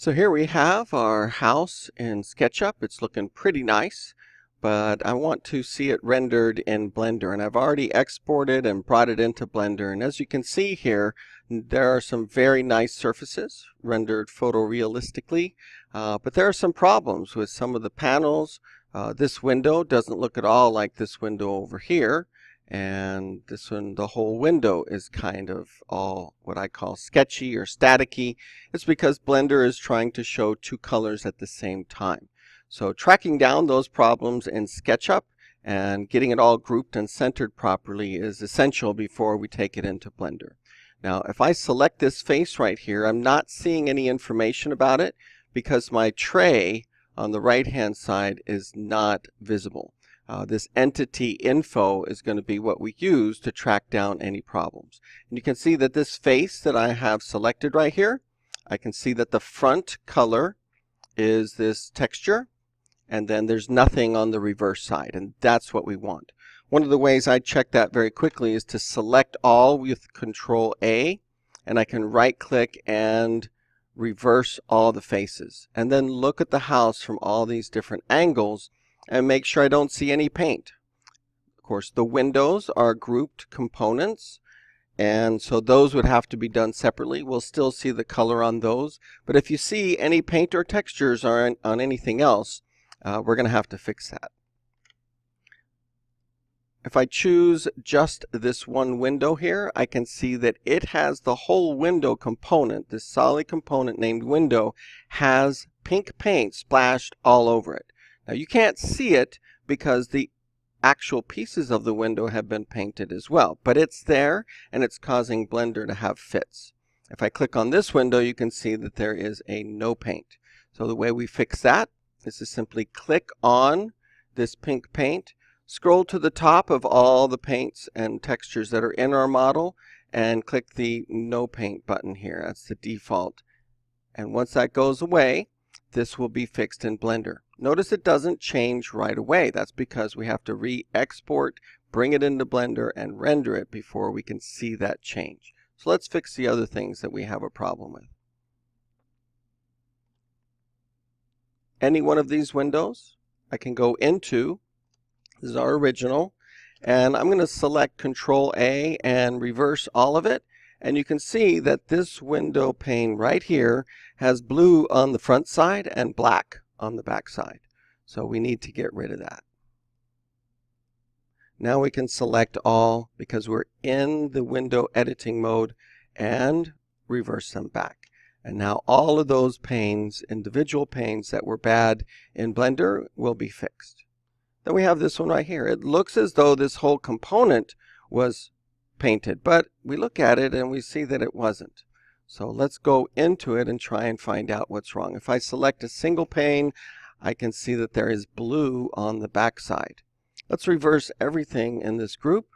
So here we have our house in SketchUp. It's looking pretty nice, but I want to see it rendered in Blender, and I've already exported and brought it into Blender. And as you can see here, there are some very nice surfaces rendered photorealistically, but there are some problems with some of the panels. This window doesn't look at all like this window over here. And this one, the whole window is kind of all what I call sketchy or staticky. It's because Blender is trying to show two colors at the same time. So tracking down those problems in SketchUp and getting it all grouped and centered properly is essential before we take it into Blender. Now, if I select this face right here, I'm not seeing any information about it because my tray on the right-hand side is not visible. This entity info is going to be what we use to track down any problems. And you can see that this face that I have selected right here, I can see that the front color is this texture, and then there's nothing on the reverse side, and that's what we want. One of the ways I check that very quickly is to select all with Control A, and I can right click and reverse all the faces, and then look at the house from all these different angles and make sure I don't see any paint. Of course, the windows are grouped components, and so those would have to be done separately. We'll still see the color on those, but if you see any paint or textures on anything else, we're going to have to fix that. If I choose just this one window here, I can see that it has the whole window component. This solid component named window has pink paint splashed all over it. Now you can't see it because the actual pieces of the window have been painted as well, but it's there and it's causing Blender to have fits. If I click on this window, you can see that there is a no paint. So the way we fix that is to simply click on this pink paint, scroll to the top of all the paints and textures that are in our model, and click the no paint button here. That's the default. And once that goes away, this will be fixed in Blender. Notice it doesn't change right away. That's because we have to re-export, bring it into Blender, and render it before we can see that change. So let's fix the other things that we have a problem with. Any one of these windows, I can go into, this is our original, and I'm going to select Control A and reverse all of it. And you can see that this window pane right here has blue on the front side and black on the back side. So we need to get rid of that. Now we can select all because we're in the window editing mode and reverse them back. And now all of those panes, individual panes that were bad in Blender, will be fixed. Then we have this one right here. It looks as though this whole component was painted, but we look at it and we see that it wasn't. So let's go into it and try and find out what's wrong. If I select a single pane, I can see that there is blue on the back side. Let's reverse everything in this group.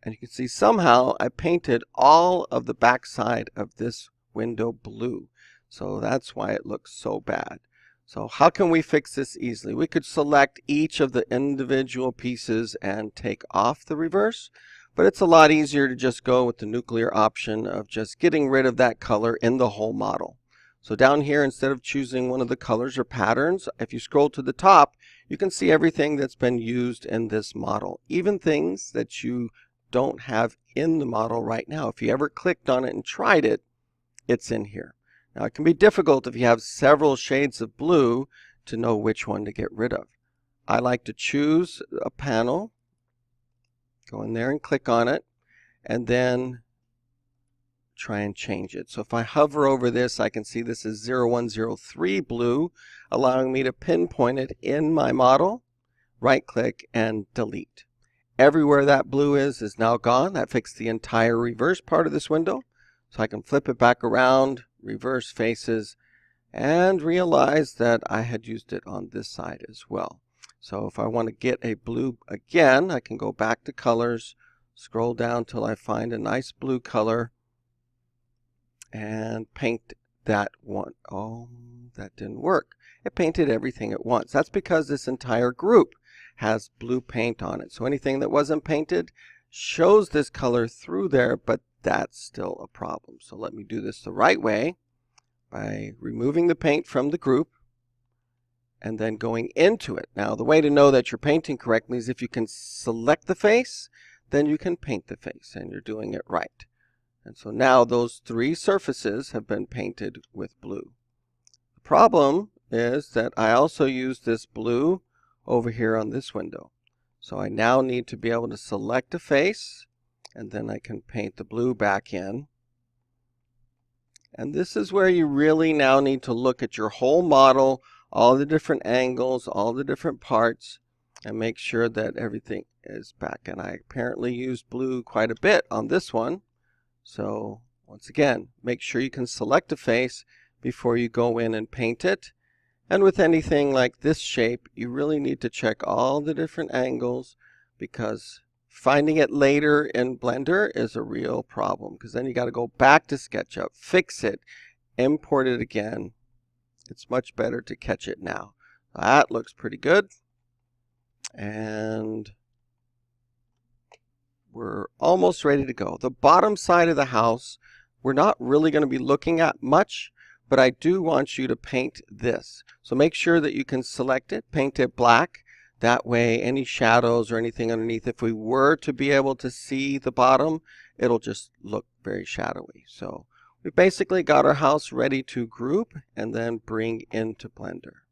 And you can see somehow I painted all of the back side of this window blue. So that's why it looks so bad. So how can we fix this easily? We could select each of the individual pieces and take off the reverse, but it's a lot easier to just go with the nuclear option of just getting rid of that color in the whole model. So down here, instead of choosing one of the colors or patterns, if you scroll to the top, you can see everything that's been used in this model, even things that you don't have in the model right now. If you ever clicked on it and tried it, it's in here. Now, it can be difficult if you have several shades of blue to know which one to get rid of. I like to choose a panel, go in there and click on it, and then try and change it. So if I hover over this, I can see this is 0103 blue, allowing me to pinpoint it in my model, right-click, and delete. Everywhere that blue is now gone. That fixed the entire reverse part of this window. So I can flip it back around, reverse faces, and realize that I had used it on this side as well. So if I want to get a blue again, I can go back to colors, scroll down till I find a nice blue color, and paint that one. Oh, that didn't work. It painted everything at once. That's because this entire group has blue paint on it. So anything that wasn't painted shows this color through there, but that's still a problem. So let me do this the right way by removing the paint from the group and then going into it. Now, the way to know that you're painting correctly is if you can select the face, then you can paint the face, and you're doing it right. And so now those three surfaces have been painted with blue. The problem is that I also use this blue over here on this window. So I now need to be able to select a face, and then I can paint the blue back in. And this is where you really now need to look at your whole model, all the different angles, all the different parts, and make sure that everything is back. And I apparently used blue quite a bit on this one. So once again, make sure you can select a face before you go in and paint it. And with anything like this shape, you really need to check all the different angles, because finding it later in Blender is a real problem, because then you got to go back to SketchUp, fix it, import it again. It's much better to catch it now. That looks pretty good. And we're almost ready to go. The bottom side of the house, we're not really going to be looking at much, but I do want you to paint this. So make sure that you can select it, paint it black. That way any shadows or anything underneath, if we were to be able to see the bottom, it'll just look very shadowy. So we've basically got our house ready to group and then bring into Blender.